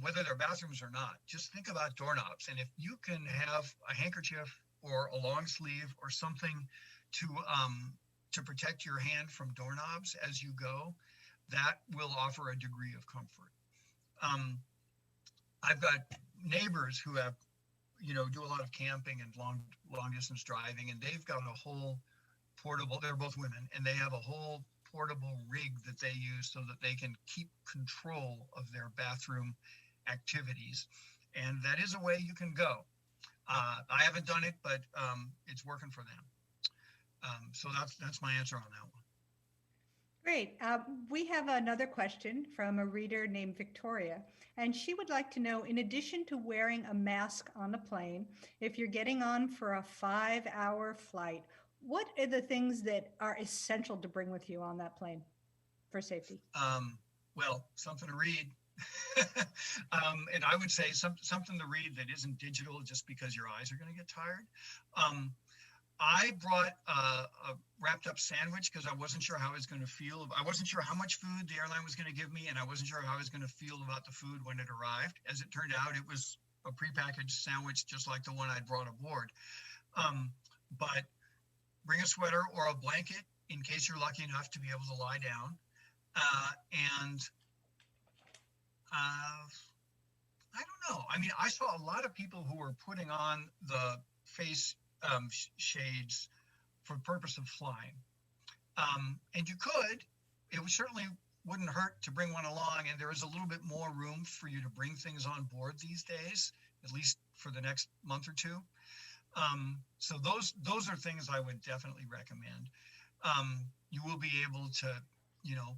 Speaker 13: whether they're bathrooms or not. Just think about doorknobs. And if you can have a handkerchief or a long sleeve or something to protect your hand from doorknobs as you go, that will offer a degree of comfort. I've got neighbors who have, do a lot of camping and long distance driving, and they've got a whole portable, they're both women, and they have a whole portable rig that they use so that they can keep control of their bathroom activities. And that is a way you can go. I haven't done it, but it's working for them. So that's my answer on that one.
Speaker 14: Great. We have another question from a reader named Victoria, and she would like to know, in addition to wearing a mask on the plane, if you're getting on for a 5-hour flight, what are the things that are essential to bring with you on that plane for safety?
Speaker 13: Well, something to read. And I would say something to read that isn't digital just because your eyes are going to get tired. I brought a wrapped up sandwich because I wasn't sure how I was going to feel. I wasn't sure how much food the airline was going to give me, and I wasn't sure how I was going to feel about the food when it arrived. As it turned out, it was a prepackaged sandwich just like the one I'd brought aboard. But bring a sweater or a blanket in case you're lucky enough to be able to lie down. I don't know. I mean, I saw a lot of people who were putting on the face shades for the purpose of flying. And you could, it certainly wouldn't hurt to bring one along, and there is a little bit more room for you to bring things on board these days, at least for the next month or two. So those are things I would definitely recommend. You will be able to,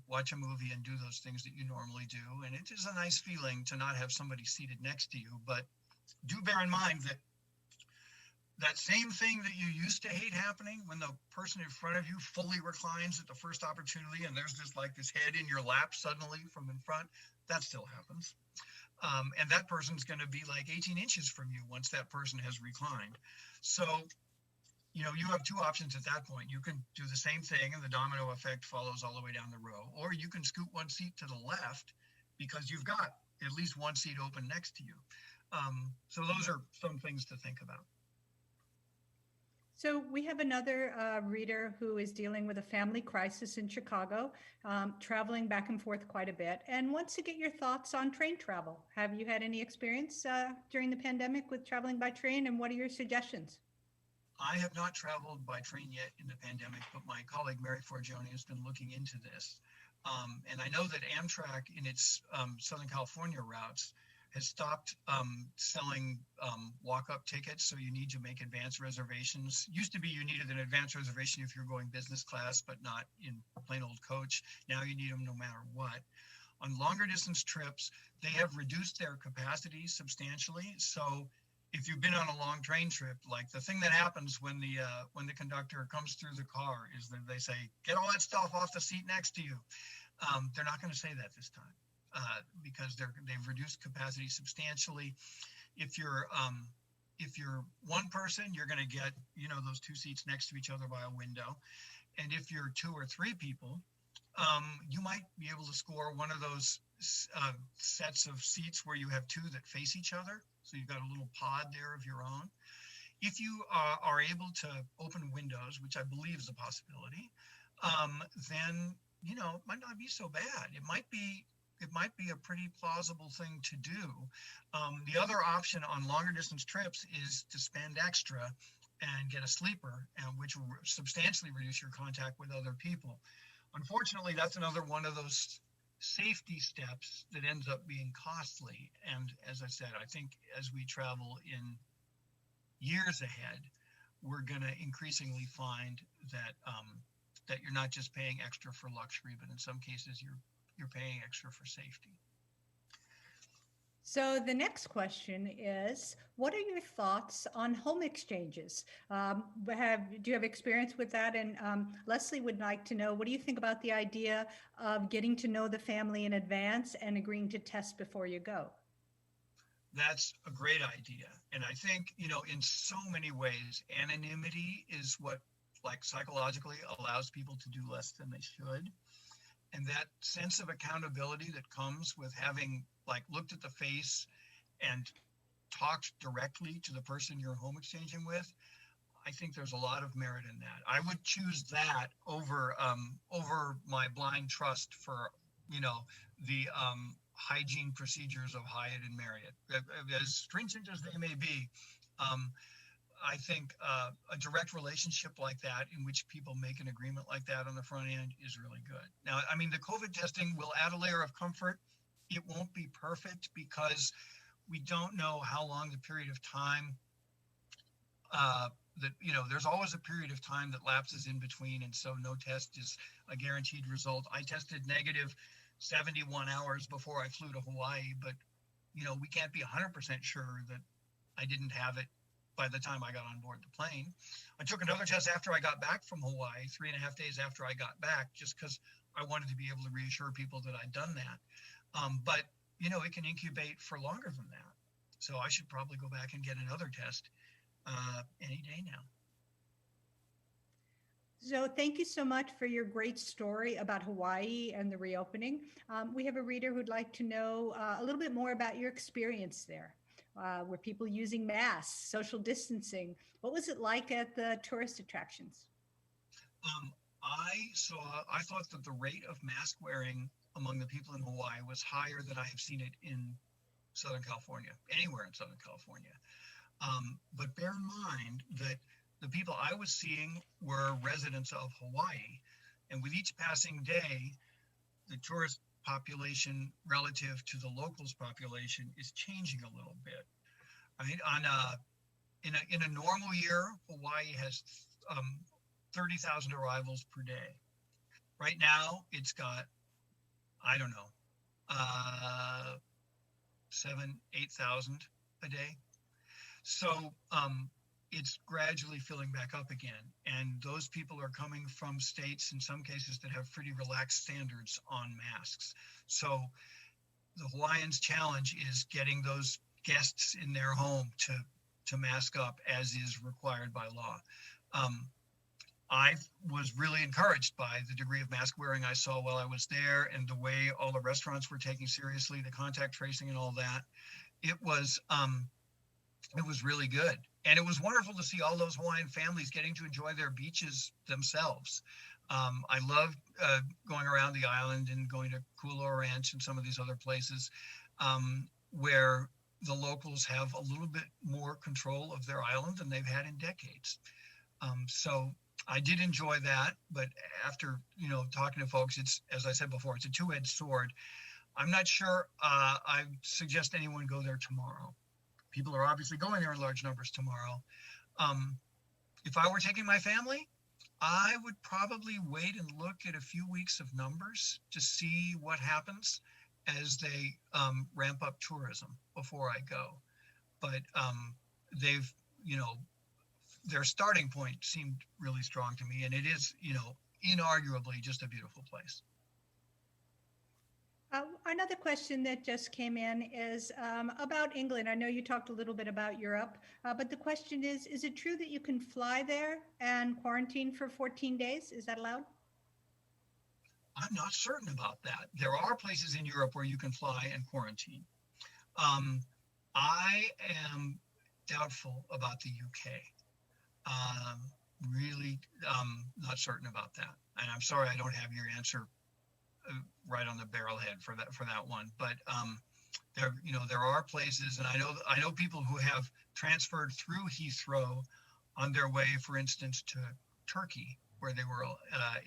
Speaker 13: watch a movie and do those things that you normally do. And it is a nice feeling to not have somebody seated next to you, but do bear in mind that that same thing that you used to hate happening when the person in front of you fully reclines at the first opportunity and there's this head in your lap suddenly from in front, that still happens. And that person's going to be like 18 inches from you once that person has reclined. So, you have two options at that point. You can do the same thing and the domino effect follows all the way down the row, or you can scoot one seat to the left because you've got at least one seat open next to you. So those are some things to think about.
Speaker 14: So we have another reader who is dealing with a family crisis in Chicago, traveling back and forth quite a bit, and wants to get your thoughts on train travel. Have you had any experience during the pandemic with traveling by train, and what are your suggestions?
Speaker 13: I have not traveled by train yet in the pandemic, but my colleague Mary Forgione has been looking into this. And I know that Amtrak in its Southern California routes has stopped selling walk-up tickets, so you need to make advance reservations. Used to be you needed an advance reservation if you're going business class, but not in plain old coach. Now you need them no matter what. On longer distance trips, they have reduced their capacity substantially. So if you've been on a long train trip, like the thing that happens when the conductor comes through the car is that they say, get all that stuff off the seat next to you. They're not going to say that this time. Because they've reduced capacity substantially. If you're one person, you're going to get those two seats next to each other by a window, and if you're two or three people, you might be able to score one of those sets of seats where you have two that face each other, so you've got a little pod there of your own. If you are able to open windows, which I believe is a possibility, then it might not be so bad. It might be a pretty plausible thing to do. The other option on longer distance trips is to spend extra and get a sleeper, which will substantially reduce your contact with other people. Unfortunately, that's another one of those safety steps that ends up being costly. And as I said, I think as we travel in years ahead, we're going to increasingly find that that you're not just paying extra for luxury, but in some cases you're paying extra for safety.
Speaker 14: So the next question is, what are your thoughts on home exchanges? Do you have experience with that? And Leslie would like to know, what do you think about the idea of getting to know the family in advance and agreeing to test before you go?
Speaker 13: That's a great idea. And I think, in so many ways, anonymity is what, like, psychologically allows people to do less than they should. And that sense of accountability that comes with having, like, looked at the face and talked directly to the person you're home exchanging with, I think there's a lot of merit in that. I would choose that over my blind trust for, the hygiene procedures of Hyatt and Marriott. As stringent as they may be, I think a direct relationship like that, in which people make an agreement like that on the front end, is really good. Now, I mean, the COVID testing will add a layer of comfort. It won't be perfect because we don't know how long the period of time there's always a period of time that lapses in between, and so no test is a guaranteed result. I tested negative 71 hours before I flew to Hawaii, but we can't be 100% sure that I didn't have it by the time I got on board the plane. I took another test after I got back from Hawaii, 3.5 days after I got back, just because I wanted to be able to reassure people that I'd done that. But it can incubate for longer than that. So I should probably go back and get another test any day now.
Speaker 14: So thank you so much for your great story about Hawaii and the reopening. We have a reader who'd like to know a little bit more about your experience there. Were people using masks, social distancing? What was it like at the tourist attractions?
Speaker 13: I thought that the rate of mask wearing among the people in Hawaii was higher than I have seen it in Southern California, anywhere in Southern California. But bear in mind that the people I was seeing were residents of Hawaii. And with each passing day, the tourist population relative to the locals population is changing a little bit. Right? In a normal year, Hawaii has 30,000 arrivals per day. Right now, it's got, I don't know, 7,000, 8,000 a day. So it's gradually filling back up again. And those people are coming from states, in some cases, that have pretty relaxed standards on masks. So the Hawaiians' challenge is getting those guests in their home to mask up as is required by law. I was really encouraged by the degree of mask wearing I saw while I was there, and the way all the restaurants were taking seriously the contact tracing and all that. It was really good. And it was wonderful to see all those Hawaiian families getting to enjoy their beaches themselves. I loved going around the island and going to Kualoa Ranch and some of these other places where the locals have a little bit more control of their island than they've had in decades. So I did enjoy that, but after, talking to folks, it's, as I said before, it's a two-edged sword. I'm not sure I suggest anyone go there tomorrow. People are obviously going there in large numbers tomorrow. If I were taking my family, I would probably wait and look at a few weeks of numbers to see what happens as they ramp up tourism before I go. But they've, their starting point seemed really strong to me, and it is, inarguably just a beautiful place.
Speaker 14: Another question that just came in is about England. I know you talked a little bit about Europe, but the question is it true that you can fly there and quarantine for 14 days? Is that allowed?
Speaker 13: I'm not certain about that. There are places in Europe where you can fly and quarantine. I am doubtful about the UK. Really not certain about that. And I'm sorry I don't have your answer right on the barrelhead for that one, but there are places, and I know people who have transferred through Heathrow on their way, for instance, to Turkey, where they were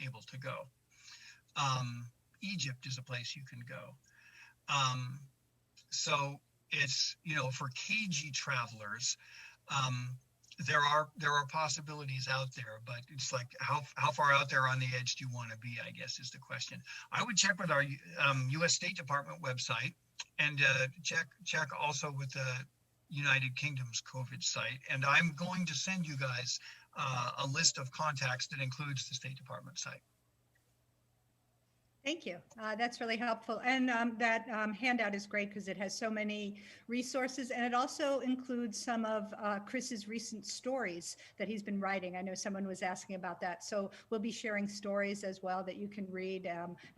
Speaker 13: able to go. Egypt is a place you can go. So it's, for cagey travelers, there are possibilities out there, but it's like how far out there on the edge do you want to be, I guess, is the question. I would check with our U.S. State Department website, and check also with the United Kingdom's COVID site. And I'm going to send you guys a list of contacts that includes the State Department site.
Speaker 14: Thank you. That's really helpful. And that handout is great because it has so many resources, and it also includes some of Chris's recent stories that he's been writing. I know someone was asking about that. So we'll be sharing stories as well that you can read,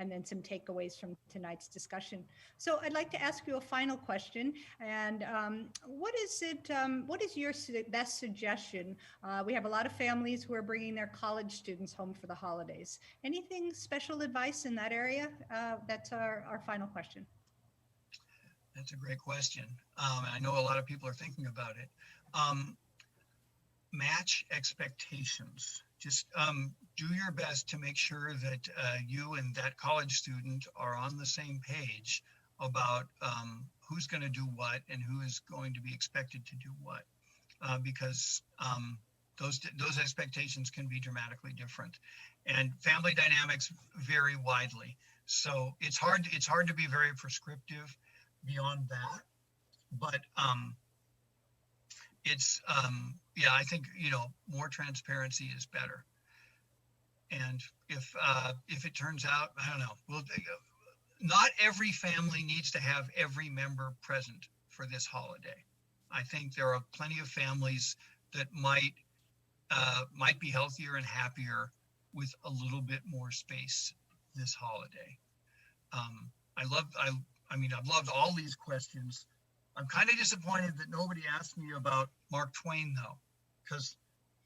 Speaker 14: and then some takeaways from tonight's discussion. So I'd like to ask you a final question. And what is your best suggestion? We have a lot of families who are bringing their college students home for the holidays. Anything special advice in that area? That's our final question.
Speaker 13: That's a great question. I know a lot of people are thinking about it. Match expectations. Just do your best to make sure that you and that college student are on the same page about who's going to do what and who is going to be expected to do what, because those expectations can be dramatically different, and family dynamics vary widely. So it's hard to be very prescriptive beyond that, but I think more transparency is better. And if it turns out, I don't know, not every family needs to have every member present for this holiday. I think there are plenty of families that might be healthier and happier with a little bit more space this holiday. I've loved all these questions. I'm kind of disappointed that nobody asked me about Mark Twain, though, because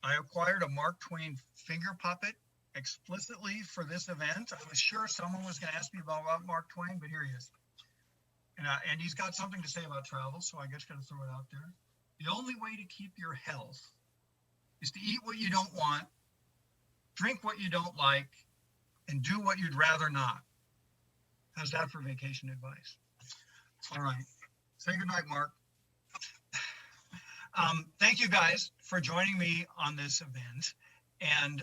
Speaker 13: I acquired a Mark Twain finger puppet explicitly for this event. I was sure someone was going to ask me about Mark Twain, but here he is. And he's got something to say about travel, so I guess going to throw it out there. The only way to keep your health is to eat what you don't want, drink what you don't like, and do what you'd rather not. How's that for vacation advice? All right. Say goodnight, Mark. Thank you guys for joining me on this event. And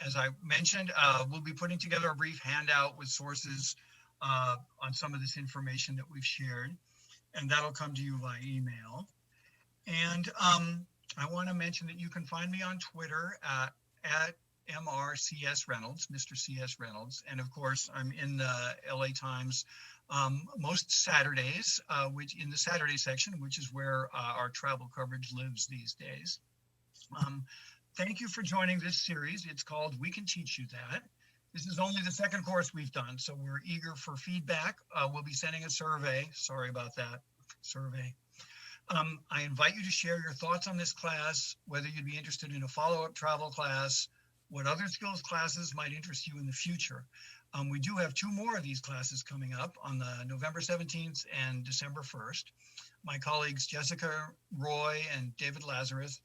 Speaker 13: as I mentioned, we'll be putting together a brief handout with sources on some of this information that we've shared, and that'll come to you via email. And I want to mention that you can find me on Twitter at MRCS Reynolds, Mr. CS Reynolds. And of course, I'm in the LA Times most Saturdays, which in the Saturday section, which is where our travel coverage lives these days. Thank you for joining this series. It's called We Can Teach You That. This is only the second course we've done, so we're eager for feedback. We'll be sending a survey. Sorry about that, survey. I invite you to share your thoughts on this class, whether you'd be interested in a follow-up travel class, what other skills classes might interest you in the future. We do have 2 more of these classes coming up on the November 17th and December 1st. My colleagues Jessica Roy and David Lazarus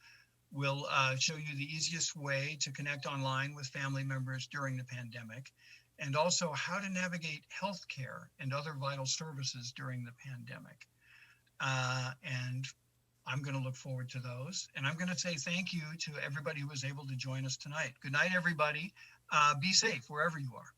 Speaker 13: will show you the easiest way to connect online with family members during the pandemic, and also how to navigate healthcare and other vital services during the pandemic. And I'm going to look forward to those. And I'm going to say thank you to everybody who was able to join us tonight. Good night, everybody. Be safe wherever you are.